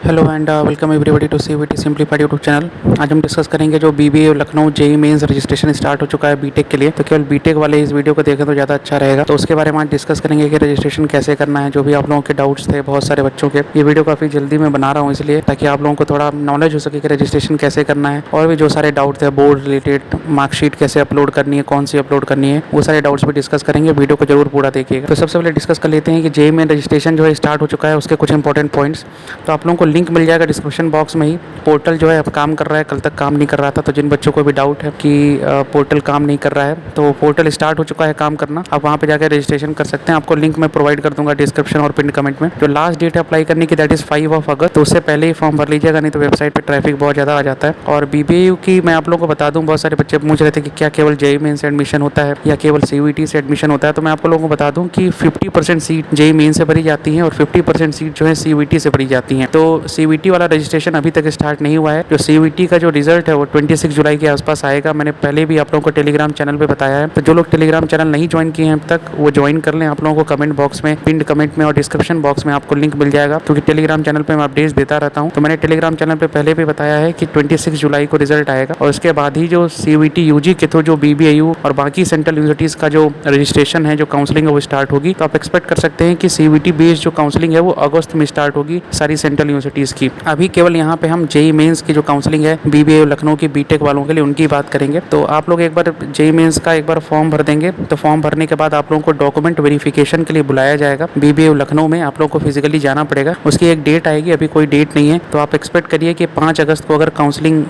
Hello and welcome everybody to CVT simplified YouTube channel. आज हम discuss करेंगे जो BBA Lucknow JEE mains registration start हो चुका है बीटेक के लिए। तो केवल बीटेक वाले इस वीडियो को देखें तो ज़्यादा अच्छा रहेगा। तो उसके बारे में आज डिस्कस करेंगे कि रजिस्ट्रेशन कैसे करना है। जो भी आप लोगों के डाउट्स थे बहुत सारे बच्चों के, ये वीडियो काफ़ी जल्दी मैं बना रहा हूँ इसलिए ताकि आप लोगों को थोड़ा नॉलेज हो सके कि रजिस्ट्रेशन कैसे करना है। और भी जो सारे डाउट थे बोर्ड रिलेटेड, मार्कशीट कैसे अपलोड करनी है, कौन सी अपलोड करनी है, वो सारे डाउट्स भी डिस्कस करेंगे। वीडियो को जरूर पूरा देखिएगा। तो सबसे पहले डिस्कस कर लेते हैं कि जेई मेन रजिस्ट्रेशन जो है स्टार्ट हो चुका है, उसके कुछ इंपॉर्टेंट पॉइंट्स। तो आप लोगों को लिंक मिल जाएगा डिस्क्रिप्शन बॉक्स में ही। पोर्टल जो है अब काम कर रहा है, कल तक काम नहीं कर रहा था। तो जिन बच्चों को भी डाउट है कि पोर्टल काम नहीं कर रहा है, तो पोर्टल स्टार्ट हो चुका है काम करना। आप वहाँ पे जाकर रजिस्ट्रेशन कर सकते हैं। आपको लिंक मैं प्रोवाइड कर दूंगा डिस्क्रिप्शन और पिन कमेंट में। जो लास्ट डेट है अप्लाई करने की दैट इज़ 5 अगस्त। तो उससे पहले ही फॉर्म भर लीजिएगा, नहीं तो वेबसाइट पर ट्रैफिक बहुत ज़्यादा आ जाता है। और बीबीयू की मैं आप लोगों को बता दूँ, बहुत सारे बच्चे पूछ रहे थे कि क्या केवल जेई मेन से एडमिशन होता है या केवल सीयूईटी से एडमिशन होता है। तो मैं आप लोगों को बता दूँ कि 50% सीट जेई मेन से भरी जाती हैं और 50% सीट जो है सीयूईटी से भरी जाती हैं। तो सीयूईटी वाला रजिस्ट्रेशन अभी तक स्टार्ट नहीं हुआ है। जो सीयूईटी का जो रिजल्ट है वो 26 जुलाई के आसपास आएगा। मैंने पहले भी आप लोगों को टेलीग्राम चैनल पे बताया है। तो जो लोग टेलीग्राम चैनल नहीं ज्वाइन किए हैं अब तक, वो ज्वाइन कर लें। आप लोगों को कमेंट बॉक्स में, पिन कमेंट में और डिस्क्रिप्शन बॉक्स में आपको लिंक मिल जाएगा, क्योंकि टेलीग्राम चैनल पे मैं अपडेट्स देता रहता हूँ। तो मैंने टेलीग्राम चैनल पे पहले भी बताया है कि 26 जुलाई को रिजल्ट आएगा और उसके बाद ही जो सीयूईटी यूजी के थ्रू जो बीबीएयू और बाकी सेंट्रल यूनिवर्सिटीज़ का जो रजिस्ट्रेशन है, जो काउंसलिंग है, वो स्टार्ट होगी। तो आप एक्सपेक्ट कर सकते हैं कि सीयूईटी बेस्ड जो काउंसलिंग है वो अगस्त में स्टार्ट होगी सारी सेंट्रल यूनिवर्सिटीज़ की। अभी केवल यहाँ पे हम जेई मेंस की जो काउंसलिंग है बीबीए लखनऊ की बीटेक वालों के लिए, उनकी बात करेंगे। तो आप लोग एक बार जेई मेंस का एक बार फॉर्म भर देंगे। तो फॉर्म भरने के बाद आप लोगों को डॉक्यूमेंट वेरिफिकेशन के लिए बुलाया जाएगा बीबीए लखनऊ में। आप लोगों को फिजिकली जाना पड़ेगा। उसकी एक डेट आएगी, अभी कोई डेट नहीं है। तो आप एक्सपेक्ट करिए कि 5 अगस्त को अगर काउंसलिंग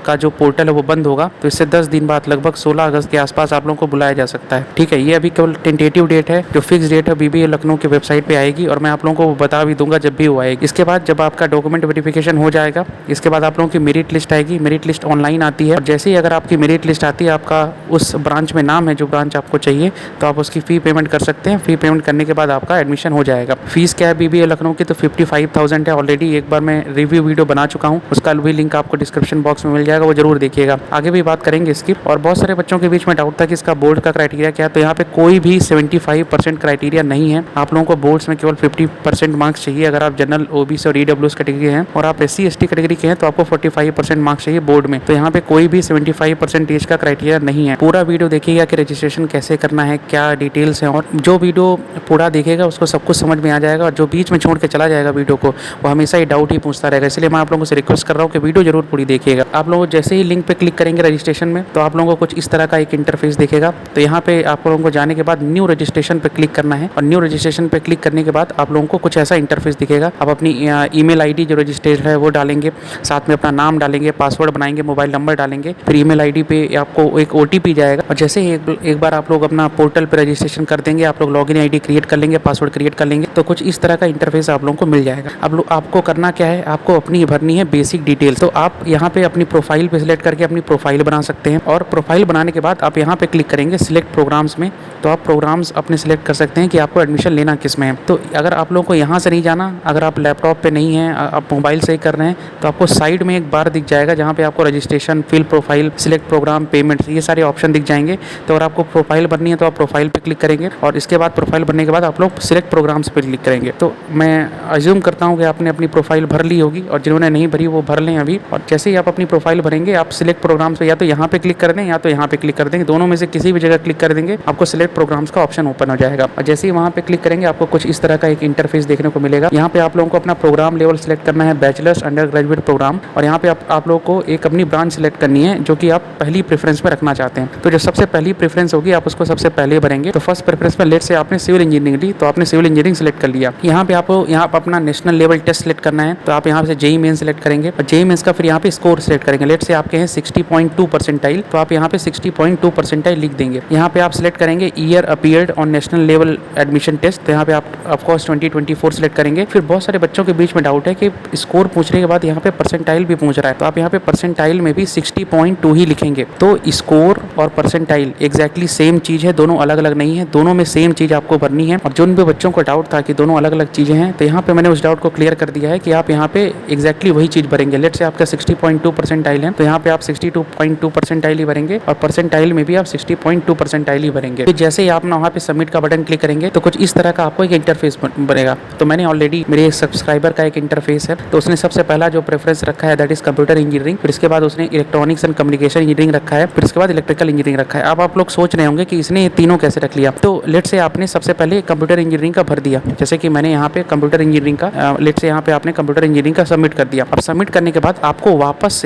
का जो पोर्टल है वो बंद होगा, तो इससे 10 दिन बाद लगभग 16 अगस्त के आसपास आप लोगों को बुलाया जा सकता है। ठीक है, ये अभी केवल टेंटेटिव डेट है। जो फिक्स डेट है बीबीए लखनऊ की वेबसाइट पे आएगी और मैं आप लोगों को बता भी दूंगा जब भी वो आएगी। इसके बाद जब आपका डॉक्यूमेंट वेरिफिकेशन हो जाएगा, इसके बाद आप लोगों की मेरिट लिस्ट आएगी। मेरिट लिस्ट ऑनलाइन आती है और जैसे ही अगर आपकी मेरिट लिस्ट आती है, आपका उस ब्रांच में नाम है जो ब्रांच आपको चाहिए, तो आप उसकी फ़ी पेमेंट कर सकते हैं। फ़ी पेमेंट करने के बाद आपका एडमिशन हो जाएगा। फीस क्या है बीबीए लखनऊ की? तो 55,000 है। ऑलरेडी एक बार मैं रिव्यू वीडियो बना चुका हूँ, उसका भी लिंक आपको डिस्क्रिप्शन बॉक्स में मिल जाएगा, वो जरूर देखिएगा। आगे भी बात करेंगे इसकी। और बहुत सारे बच्चों के बीच में डाउट था कि इसका बोर्ड का क्राइटेरिया क्या है। तो यहाँ पे कोई भी 75% क्राइटेरिया नहीं है। आप लोगों को बोर्ड्स में केवल 50% मार्क्स चाहिए। अगर आप जनरल, ओबीसी और ईडब्ल्यूएस कैटेगरी हैं और आप SC ST कैटेगरी के हैं तो आपको 45% मार्क्स चाहिए बोर्ड में। तो यहाँ पे कोई भी 75% का क्राइटेरिया नहीं है। पूरा वीडियो देखिएगा कि रजिस्ट्रेशन कैसे करना है, क्या डिटेल्स हैं। और जो वीडियो पूरा देखेगा उसको सब कुछ समझ में आ जाएगा। और जो बीच में छोड़ के चला जाएगा वीडियो को, वो हमेशा ही डाउट ही पूछता रहेगा। इसलिए मैं आप लोगों से रिक्वेस्ट कर रहा हूँ कि वीडियो जरूर पूरी देखिएगा। आप लोग जैसे ही लिंक पे क्लिक करेंगे रजिस्ट्रेशन में, तो आप लोगों को कुछ इस तरह का एक इंटरफेस दिखेगा। तो यहाँ पे आप लोगों को जाने के बाद न्यू रजिस्ट्रेशन पे क्लिक करना है और न्यू रजिस्ट्रेशन पे क्लिक करने के बाद आप लोगों को कुछ ऐसा इंटरफेस दिखेगा। आप अपनी ईमेल आईडी जो रजिस्टर्ड है वो डालेंगे, साथ में अपना नाम डालेंगे, पासवर्ड बनाएंगे, मोबाइल नंबर डालेंगे, फिर ईमेल आईडी पे आपको एक OTP जाएगा। और जैसे ही एक बार आप लोग अपना पोर्टल पे रजिस्ट्रेशन कर देंगे, आप लोग लॉगिन आईडी क्रिएट कर लेंगे, पासवर्ड क्रिएट कर लेंगे, तो कुछ इस तरह का इंटरफेस आप लोगों को मिल जाएगा। अब आपको करना क्या है, आपको अपनी भरनी है बेसिक डिटेल्स। तो आप यहाँ पे अपनी प्रोफाइल पे सिलेक्ट करके अपनी प्रोफाइल बना सकते हैं। और प्रोफाइल बनाने के बाद आप यहाँ पे क्लिक करेंगे सिलेक्ट प्रोग्राम्स में। तो आप प्रोग्राम्स अपने सिलेक्ट कर सकते हैं कि आपको एडमिशन लेना किस में है। तो अगर आप लोगों को यहाँ से नहीं जाना, अगर आप लैपटॉप पे नहीं हैं, आप मोबाइल से ही कर रहे हैं, तो आपको साइड में एक बार दिख जाएगा जहाँ पे आपको registration, fill profile, select program, payments, ये सारे ऑप्शन दिख जाएंगे। तो अगर आपको प्रोफाइल बननी है तो आप प्रोफाइल पे क्लिक करेंगे और इसके बाद प्रोफाइल बनने के बाद आप लोग सिलेक्ट प्रोग्राम्स पे क्लिक करेंगे। तो मैं अज्यूम करता हूँ कि आपने अपनी प्रोफाइल भर ली होगी और जिन्होंने नहीं भरी वो भर लें अभी। और जैसे ही आप अपनी प्रोफाइल भरेंगे, आप सिलेक्ट प्रोग्राम्स पे या तो यहाँ पे क्लिक कर दें या तो यहाँ पे क्लिक कर देंगे। दोनों में से किसी भी जगह क्लिक कर देंगे, आपको सिलेक्ट प्रोग्राम्स का ऑप्शन ओपन हो जाएगा। और जैसे ही वहाँ पे क्लिक करेंगे, आपको कुछ इस तरह का एक इंटरफेस देखने को मिलेगा। यहाँ पे आप लोगों को अपना प्रोग्राम लेवल सिलेक्ट करना है, बैचलर्स, अंडर ग्रेजुएट प्रोग्राम। और यहाँ पे आप लोगों को एक अपनी ब्रांच सिलेक्ट करनी है जो कि आप पहली प्रेफरेंस में रखना चाहते हैं। तो जो सबसे पहली प्रेफरेंस होगी आप उसको सबसे पहले भरेंगे। तो फर्स्ट प्रेफरेंस में लेट से आपने सिविल इंजीनियरिंग ली, तो आपने सिविल इंजीनियरिंग सिलेक्ट कर लिया। यहाँ पे आपको यहाँ पर अपना नेशनल लेवल टेस्ट सिलेक्ट करना है। तो आप यहाँ से जेई मेन सिलेक्ट करेंगे और जेई मेंस का फिर यहाँ पे स्कोर सिलेक्ट करेंगे। लेट से आपके हैं 60.2 परसेंटाइल, तो आप यहाँ पे 60.2 परसेंटाइल लिख देंगे। यहाँ पे आप सिलेक्ट करेंगे year appeared on national level admission test. तो यहाँ पे आप ऑफकोर्स 2024 सिलेक्ट करेंगे। फिर बहुत सारे बच्चों के बीच में डाउट है कि स्कोर पूछने के बाद यहाँ पे परसेंटाइल भी पूछ रहा है। तो आप यहाँ पे परसेंटाइल में भी 60.2 ही लिखेंगे। तो स्कोर और परसेंटाइल एग्जैक्टली सेम चीज़ है, दोनों अलग अलग नहीं है, दोनों में सेम चीज़ आपको भरनी है। और जिन भी बच्चों को डाउट था कि दोनों अलग अलग चीज़ें हैं, तो यहाँ पे मैंने उस डाउट को क्लियर कर दिया है कि आप यहाँ पे एग्जैक्टली वही चीज़ भरेंगे। लेट से आपका 60.2 परसेंटाइल है, तो यहाँ पे आप 62.2 परसेंटाइल ही भरेंगे और परसेंटाइल में भी आप 60.2 परसेंटाइल ही भरेंगे। फिर जैसे ही आप ना वहाँ पे सबमिट का बटन क्लिक करेंगे, तो कुछ इस तरह का आपको एक इंटरफेस बनेगा। तो मैंने ऑलरेडी मेरे सब्सक्राइबर का एक इंटरफेस है। तो उसने सबसे पहला जो प्रेफरेंस रखा है दैट इज कंप्यूटर इंजीनियरिंग, फिर इसके बाद उसने इलेक्ट्रॉनिक्स एंड कम्युनिकेशन इंजीनियरिंग रखा है, फिर इसके बाद इलेक्ट्रिकल इंजीनियरिंग रखा है। अब आप लोग सोच रहे होंगे कि इसने ये तीनों कैसे रख लिया। तो लेट से आपने सबसे पहले कंप्यूटर इंजीनियरिंग का भर दिया, जैसे कि मैंने यहाँ पे कंप्यूटर इंजीनियरिंग का लेट से यहाँ पे आपने कंप्यूटर इंजीनियरिंग का सबमिट कर दिया। अब सबमिट करने के बाद आपको वापस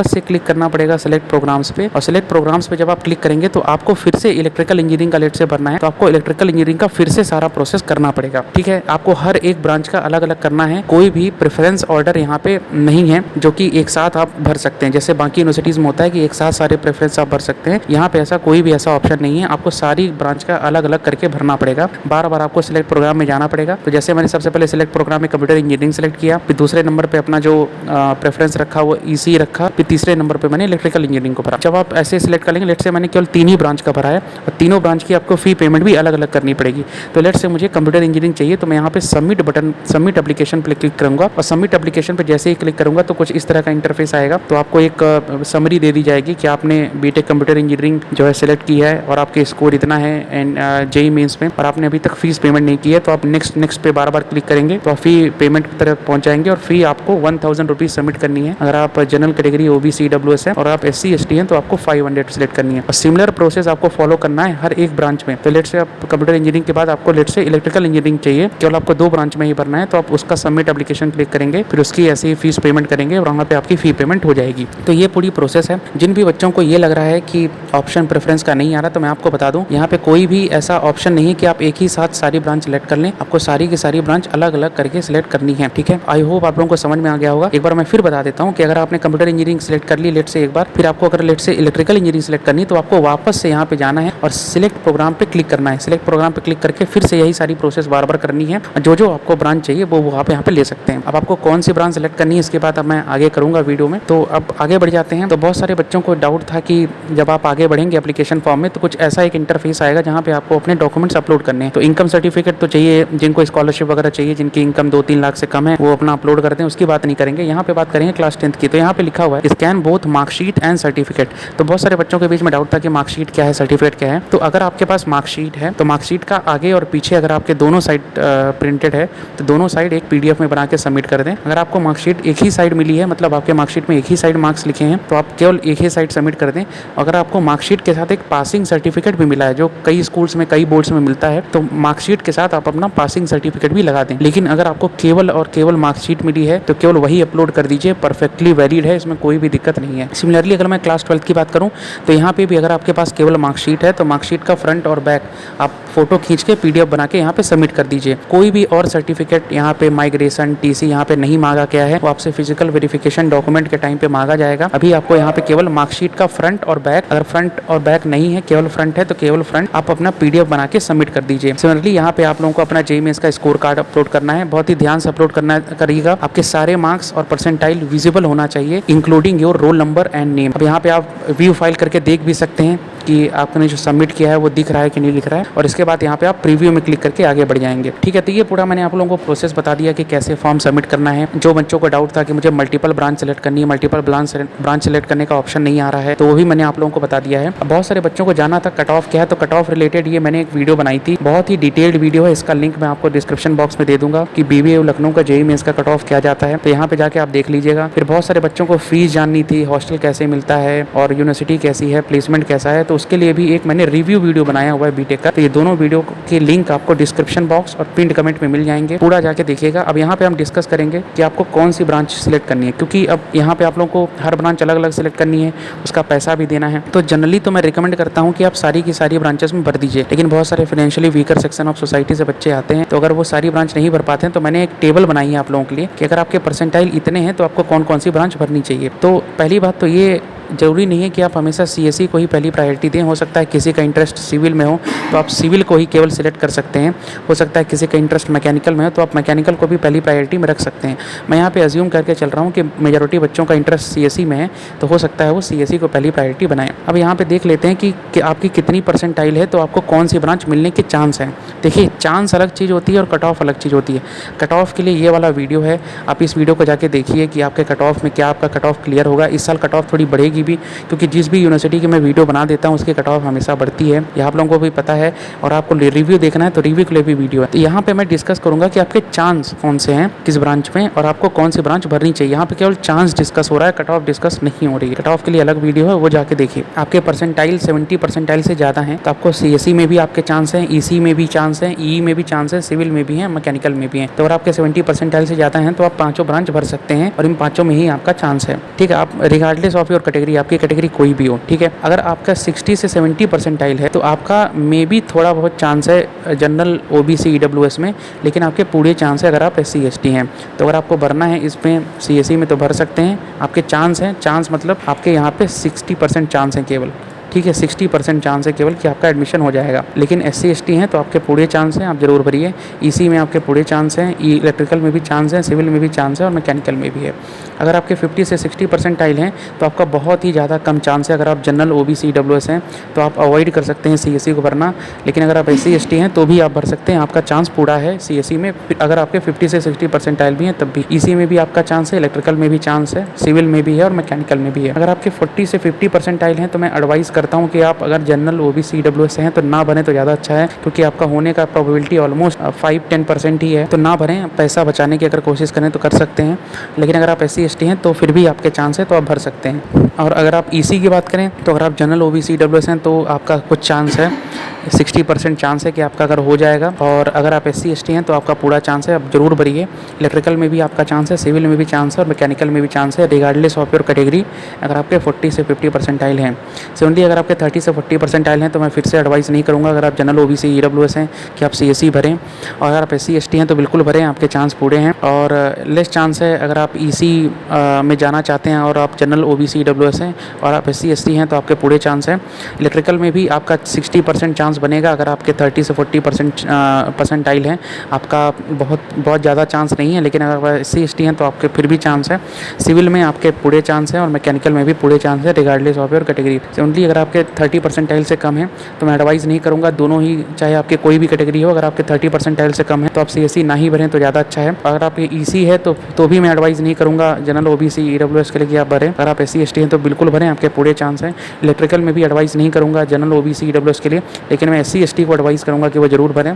से क्लिक करना पड़ेगा सिलेक्ट प्रोग्राम्स पे, और सिलेक्ट प्रोग्राम्स पे जब आप क्लिक करेंगे तो आपको फिर से इलेक्ट्रिकल इंजीनियरिंग का लेट से भरना है, तो आपको इलेक्ट्रिकल इंजीनियरिंग का फिर से सारा प्रोसेस करना पड़ेगा। ठीक है, आपको हर एक ब्रांच का अलग अलग करना है, कोई भी प्रेफरेंस ऑर्डर यहाँ पे नहीं है जो कि एक साथ आप भर सकते हैं। जैसे बाकी यूनिवर्सिटीज में होता है कि एक साथ सारे प्रेफरेंस आप भर सकते हैं, यहाँ पे ऐसा कोई भी ऐसा ऑप्शन नहीं है। आपको सारी ब्रांच का अलग अलग करके भरना पड़ेगा, बार बार आपको सिलेक्ट प्रोग्राम में जाना पड़ेगा। तो जैसे मैंने सबसे पहले सिलेक्ट प्रोग्राम में कंप्यूटर इंजीनियरिंग सेलेक्ट किया, फिर दूसरे नंबर पे अपना जो प्रेफरेंस रखा वो ईसी रखा, फिर तीसरे नंबर पे मैंने इलेक्ट्रिकल इंजीनियरिंग को भरा। जब आप ऐसे सिलेक्ट करेंगे, लेट से मैंने केवल 3 ही ब्रांच का भरा है और तीनों ब्रांच की आपको फी पेमेंट भी अलग अलग करनी पड़ेगी। तो लेट से मुझे कंप्यूटर इंजीनियरिंग चाहिए, तो मैं यहाँ पे सबमिट एप्लीकेशन पे क्लिक करूंगा, और सबमिट एप्लीकेशन पे जैसे ही क्लिक करूंगा तो कुछ इस तरह का इंटरफेस आएगा। तो आपको एक समरी दे दी जाएगी कि आपने बीटेक कंप्यूटर इंजीनियरिंग जो है सिलेक्ट की है और आपके स्कोर इतना है एंड जेईई मेंस में, और आपने अभी तक फीस पेमेंट नहीं की है। तो आप नेक्स्ट पे बार बार क्लिक करेंगे तो फी पेमेंट की तरफ पहुंच जाएंगे, और फी आपको 1000 रुपीज सबमिट करनी है। अगर आप जनरल कैटेगरी ओबीसी ईडब्ल्यूएस है और आप SC ST हैं तो आपको 500 सिलेक्ट करनी है, और सिमिलर प्रोसेस आपको फॉलो करना है हर एक ब्रांच में। तो लेट से आप कंप्यूटर इंजीनियरिंग के बाद आपको लेट से इलेक्ट्रिकल इंजीनियरिंग चाहिए, केवल आपको 2 ब्रांच में ही भरना है। तो आप उसका सबमिट एप्लीकेशन क्लिक करेंगे, फिर उसकी ऐसे ही फीस पेमेंट करेंगे और वहाँ पे आपकी फी पेमेंट हो जाएगी। तो ये पूरी प्रोसेस है। जिन भी बच्चों को ये लग रहा है कि ऑप्शन प्रेफरेंस का नहीं आ रहा, तो मैं आपको बता दूं यहाँ पे कोई भी ऐसा ऑप्शन नहीं है कि आप एक ही साथ सारी ब्रांच सेलेक्ट कर लें। आपको सारी की सारी ब्रांच अलग अलग करके सिलेक्ट करनी है। ठीक है, आई होप आप लोगों को समझ में आ गया होगा। एक बार मैं फिर बता देता हूँ कि अगर आपने कंप्यूटर इंजीनियरिंग सिलेक्ट कर ली लेट से एक बार, फिर आपको अगर लेट से इलेक्ट्रिकल इंजीनियरिंग सिलेक्ट करनी, तो आपको वापस से यहाँ पे जाना है और सिलेक्ट प्रोग्राम पे क्लिक करना है। सिलेक्ट प्रोग्राम पे क्लिक करके फिर से यही सारी प्रोसेस बार बार करनी है। जो आपको ब्रांच चाहिए वो आप यहाँ पे ले सकते हैं। अब आपको कौन सी ब्रांच सेलेक्ट करनी है इसके बाद अब मैं आगे करूँगा वीडियो में। तो अब आगे बढ़ जाते हैं। तो बहुत सारे बच्चों को डाउट था कि जब आप आगे बढ़ेंगे एप्लीकेशन फॉर्म में तो कुछ ऐसा एक इंटरफेस आएगा जहाँ पे आपको अपने डॉक्यूमेंट्स अपलोड करने हैं। तो इनकम सर्टिफिकेट तो चाहिए, जिनको स्कॉलरशिप वगैरह चाहिए, जिनकी इनकम 2-3 लाख से कम है वो अपना अपलोड करते हैं, उसकी बात नहीं करेंगे। यहाँ पे बात करेंगे क्लास 10th की। तो यहाँ पे लिखा हुआ है scan both marksheet and certificate. तो बहुत सारे बच्चों के बीच में डाउट था कि मार्कशीट क्या है, सर्टिफिकेट क्या है। तो अगर आपके पास मार्कशीट है तो मार्कशीट का आगे और पीछे अगर आपके दोनों साइड प्रिंटेड है तो दोनों साइड एक PDF में बना के सबमिट कर दें। अगर आपको मार्कशीट एक ही साइड मिली है, मतलब आपके मार्कशीट में एक ही साइड मार्क्स लिखे हैं, तो आप केवल एक ही साइड सबमिट कर दें। अगर आपको मार्कशीट के साथ एक पासिंग सर्टिफिकेट भी मिला है, जो कई स्कूल्स में कई बोर्ड्स में मिलता है, तो मार्कशीट के साथ आप अपना पासिंग सर्टिफिकेट भी लगा दें। लेकिन अगर आपको केवल और केवल मार्कशीट मिली है तो केवल वही अपलोड कर दीजिए, परफेक्टली वैलिड है, इसमें कोई भी दिक्कत नहीं है। सिमिलरली अगर मैं क्लास 12th की बात करूँ तो यहाँ पे भी अगर आपके पास केवल मार्कशीट है तो मार्कशीट का फ्रंट और बैक आप फोटो खींच के PDF बना के यहाँ पे सबमिट कर दीजिए। कोई भी और सर्टिफिकेट यहाँ पे माइग्रेशन TC यहाँ पे नहीं मांगा गया है, वो आपसे फिजिकल वेरिफिकेशन डॉक्यूमेंट के टाइम पे मांगा जाएगा। अभी आपको यहाँ पे केवल मार्कशीट का फ्रंट और बैक, अगर फ्रंट और बैक नहीं है केवल फ्रंट है तो केवल फ्रंट आप अपना PDF बना के सबमिट कर दीजिए। सिमिलरली यहाँ पे आप लोगों को अपना जेईई मेंस का स्कोर कार्ड अपलोड करना है, बहुत ही ध्यान से अपलोड करना करिएगा। आपके सारे मार्क्स और परसेंटाइल विजिबल होना चाहिए, including your roll number and name. अब यहाँ पे आप व्यू फाइल करके देख भी सकते हैं कि आपने जो सबमिट किया है वो दिख रहा है कि नहीं दिख रहा है, और इसके बाद यहाँ पे आप प्रीव्यू में क्लिक करके आगे बढ़ जाएंगे। ठीक है, तो ये पूरा मैंने आप लोगों को प्रोसेस बता दिया कि कैसे फॉर्म सबमिट करना है। जो बच्चों को डाउट था कि मुझे मल्टीपल ब्रांच सेलेक्ट करनी है, मल्टीपल ब्रांच सेलेक्ट करने का ऑप्शन नहीं आ रहा है, तो वो भी मैंने आप लोगों को बता दिया है। अब बहुत सारे बच्चों को जाना था कट ऑफ क्या है, तो कट ऑफ रिलेटेड ये मैंने एक वीडियो बनाई थी, बहुत ही डिटेल्ड वीडियो है। इसका लिंक मैं आपको डिस्क्रिप्शन बॉक्स में दे दूंगा कि BBA लखनऊ का जेईई मेंस का कट ऑफ क्या जाता है, तो यहाँ पे जाके आप देख लीजिएगा। फिर बहुत सारे बच्चों को फीस जाननी थी, हॉस्टल कैसे मिलता है और यूनिवर्सिटी कैसी है, प्लेसमेंट कैसा है, तो उसके लिए भी एक मैंने रिव्यू वीडियो बनाया हुआ है बीटेक का। तो ये दोनों वीडियो के लिंक आपको डिस्क्रिप्शन बॉक्स और पिन कमेंट में मिल जाएंगे, पूरा जाके देखिएगा। अब यहाँ पे हम डिस्कस करेंगे कि आपको कौन सी ब्रांच सिलेक्ट करनी है, क्योंकि अब यहाँ पे आप लोगों को हर ब्रांच अलग अलग सिलेक्ट करनी है, उसका पैसा भी देना है। तो जनरली तो मैं रिकमेंड करता हूँ कि आप सारी की सारी ब्रांचेस में भर दीजिए, लेकिन बहुत सारे financially weaker section of society से बच्चे आते हैं, तो अगर वो सारी ब्रांच नहीं भर पाते हैं तो मैंने एक टेबल बनाई है आप लोगों के लिए कि अगर आपके परसेंटाइल इतने हैं तो आपको कौन कौन सी ब्रांच भरनी चाहिए। तो पहली बात तो ये जरूरी नहीं है कि आप हमेशा CSE को ही पहली प्रायोरिटी दें। हो सकता है किसी का इंटरेस्ट सिविल में हो तो आप सिविल को ही केवल सिलेक्ट कर सकते हैं। हो सकता है किसी का इंटरेस्ट मैकेनिकल में हो तो आप मैकेनिकल को भी पहली प्रायोरिटी में रख सकते हैं। मैं यहाँ पे अज्यूम करके चल रहा हूँ कि मेजॉरिटी बच्चों का इंटरेस्ट CSE में है, तो हो सकता है वो CSE को पहली प्रायोरिटी बनाएं। अब यहाँ पे देख लेते हैं कि आपकी कितनी परसेंटाइल है, तो आपको कौन सी ब्रांच मिलने के चांस हैं। देखिए, चांस अलग चीज़ होती है और कट ऑफ अलग चीज़ होती है। कट ऑफ के लिए ये वाला वीडियो है, आप इस वीडियो को जाके देखिए कि आपके कट ऑफ में क्या आपका कट ऑफ क्लियर होगा। इस साल कट ऑफ थोड़ी बढ़ेगी भी, क्योंकि जिस भी यूनिवर्सिटी की मैं वीडियो बना देता हूँ उसकी कट ऑफ हमेशा बढ़ती है, ये आप लोगों को भी पता है। और आपको रिव्यू देखना है तो रिव्यू के लिए भी वीडियो है। तो यहाँ पे मैं डिस्कस करूँगा कि आपके चांस कौन से हैं किस ब्रांच में और आपको कौन सी ब्रांच भरनी चाहिए। यहाँ पे केवल चांस डिस्कस हो रहा है, कट ऑफ डिस्कस नहीं हो रही है। कट ऑफ के लिए अलग वीडियो है, वो जाके देखिए। आपके परसेंटाइल 70 परसेंटाइल से ज़्यादा हैं तो आपको CSE में भी आपके चांस हैं, EC में भी चांस हैं, EE में भी चांस है, सिविल में भी है, मैकेनिकल में भी है। तो अगर आपके 70 परसेंटाइल से ज़्यादा हैं तो आप पाँचों ब्रांच भर सकते हैं और इन पाँचों में ही आपका चांस है। ठीक है, आप रिगार्डलेस ऑफ योर कैटेगरी, आपकी कैटेगरी कोई भी हो, ठीक है। अगर आपका 60 से 70 परसेंटाइल है तो आपका मे बी थोड़ा बहुत चांस है जनरल OBC EWS में, लेकिन आपके पूरे चांस है अगर आप SC ST हैं। तो अगर आपको भरना है इसमें CSE में तो भर सकते हैं, आपके चांस हैं। चांस मतलब आपके यहाँ पे 60% चांस है केवल, ठीक है, 60% चांस है केवल कि आपका एडमिशन हो जाएगा। लेकिन SC ST हैं तो आपके पूरे चांस हैं, आप जरूर भरिए। EC में आपके पूरे चांस हैं, इलेक्ट्रिकल में भी चांस हैं, सिविल में भी चांस है और मैकेनिकल में भी है। अगर आपके 50 से 60 परसेंटाइल हैं तो आपका बहुत ही ज़्यादा कम चांस है। अगर आप जनरल OBC EWS हैं तो आप अवॉइड कर सकते हैं CSE को भरना, लेकिन अगर आप SC ST हैं तो भी आप भर सकते हैं, आपका चांस पूरा है CSE में। अगर आपके 50 से 60 परसेंटाइल भी हैं तब भी EC में भी आपका चांस है, इलेक्ट्रिकल में भी चांस है, सिविल में भी है और मैकेनिकल में भी है। अगर आपके 40 से 50 परसेंटाइल हैं तो मैं एडवाइस करता हूँ कि आप अगर जनरल OBC EWS हैं तो ना भरें तो ज़्यादा अच्छा है, क्योंकि आपका होने का प्रोबेबिलिटी ऑलमोस्ट 5-10% ही है। तो ना भरें, पैसा बचाने की अगर कोशिश करें तो कर सकते हैं। लेकिन अगर आप SC ST हैं तो फिर भी आपके चांस है तो आप भर सकते हैं। और अगर आप EC की बात करें तो अगर आप जनरल OBC EWS हैं तो आपका कुछ चांस है, 60% चांस है कि आपका अगर हो जाएगा। और अगर आप SC ST हैं तो आपका पूरा चांस है, आप जरूर भरिए। इलेक्ट्रिकल में भी आपका चांस है, सिविल में भी चांस है और मैकेनिकल में भी चांस है, रिगार्डलेस ऑफ योर कैटेगरी। अगर आपके 40 से 50 परसेंटाइल हैं, सिमिलरली अगर आपके 30 से 40 परसेंटाइल हैं तो मैं फिर से एडवाइस नहीं करूँगा अगर आप जनरल OBC EWS हैं कि आप CSE भरें। और अगर आप SC ST हैं तो बिल्कुल भरें, आपके चांस पूरे हैं। और लेस चांस है अगर आप EC में जाना चाहते हैं और आप जनरल OBC EWS हैं और आप SC ST हैं तो आपके पूरे चांस हैं। इलेक्ट्रिकल में भी आपका 60% चांस बनेगा अगर आपके 30 से 40 परसेंटाइल हैं, आपका बहुत ज़्यादा चांस नहीं है। लेकिन अगर आप SC ST हैं तो आपके फिर भी चांस है। सिविल में आपके पूरे चांस हैं और मैकेनिकल में भी पूरे चांस है, regardless of your category. Only अगर आपके 30 परसेंटाइल से कम है तो मैं एडवाइस नहीं करूँगा, दोनों ही, चाहे आपके कोई भी कैटेगरी हो, अगर आपके 30 परसेंटाइल से कम है तो आप CSE ना ही भरें तो ज़्यादा अच्छा है। अगर आपके EC है तो भी मैं एडवाइस नहीं करूँगा जनरल OBC EWS के लिए कि आप भरें। अगर आप SC ST हैं तो बिल्कुल भरें, आपके पूरे चांस हैं। इलेक्ट्रिकल में भी एडवाइस नहीं करूँगा जनरल OBC EWS के लिए, लेकिन मैं SC ST को एडवाइस करूँगा कि वो जरूर भरें।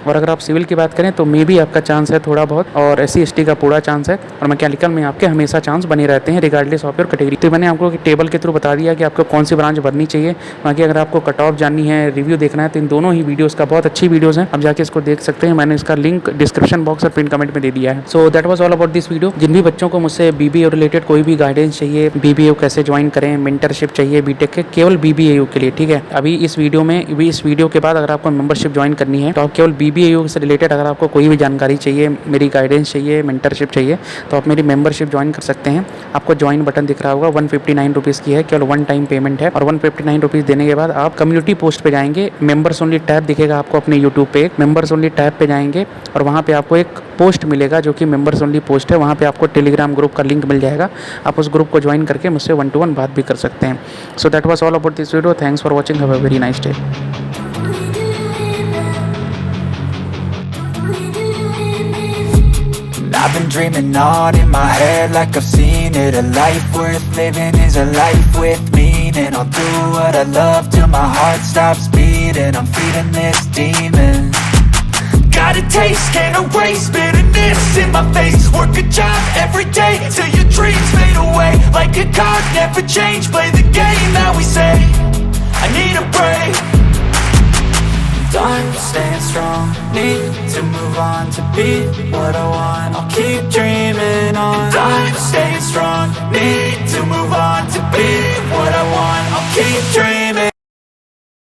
और अगर आप सिविल की बात करें तो मे भी आपका चांस है थोड़ा बहुत, और SC ST का पूरा चांस है। और मैकेनिकल में आपके हमेशा चांस बने रहते हैं रिगार्डलेस ऑफ योर कैटेगरी। तो मैंने आपको टेबल के थ्रू बता दिया कि आपको कौन सी ब्रांच भरनी चाहिए। बाकी अगर आपको कट ऑफ जाननी है, रिव्यू देखना है, तो इन दोनों ही वीडियोस का बहुत अच्छी वीडियोस हैं, आप जाके इसको देख सकते हैं। मैंने इसका लिंक डिस्क्रिप्शन बॉक्स और पिन कमेंट में दे दिया है। So that was all about this video. जिन भी बच्चों को मुझसे BBA रिलेटेड कोई भी गाइडेंस चाहिए, BBA कैसे ज्वाइन करें, मेंटरशिप चाहिए बीटेक के, केवल BBA के लिए, ठीक है। अभी इस वीडियो के बाद अगर आपको मेंबरशिप ज्वाइन करनी है तो आप केवल BBA से रिलेटेड अगर आपको कोई भी जानकारी चाहिए, मेरी गाइडेंस चाहिए, मेंटरशिप चाहिए, तो आप मेरी मेंबरशिप ज्वाइन कर सकते हैं। आपको ज्वाइन बटन दिख रहा होगा, 159 रुपीज़ की है, केवल 1 टाइम पेमेंट है। और 159 रुपीज़ देने के बाद आप कम्युनिटी पोस्ट पे जाएंगे, मेंबर्स ओनली टैब दिखेगा आपको अपने यूट्यूब पे, एक मेंबर्स ओनली टैब पे जाएंगे और वहाँ पे आपको एक पोस्ट मिलेगा जो कि मेंबर्स ओनली पोस्ट है। वहाँ पे आपको टेलीग्राम ग्रुप का लिंक मिल जाएगा, आप उस ग्रुप को ज्वाइन करके मुझसे 1-to-1 बात भी कर सकते हैं। सो that was all about this video. Thanks for watching, have a very nice day. I've been dreaming on in my head like I've seen it. A life worth living is a life with meaning. I'll do what I love till my heart stops beating. I'm feeding this demon. Got a taste, can't erase bitterness in my face. Work a job every day till your dreams fade away. Like a card, never change, play the game that we say. I need a break. I'm staying strong, need to move on to be what I want. I'll keep dreaming on. I'm staying strong, need to move on to be what I want. I'll keep dreaming.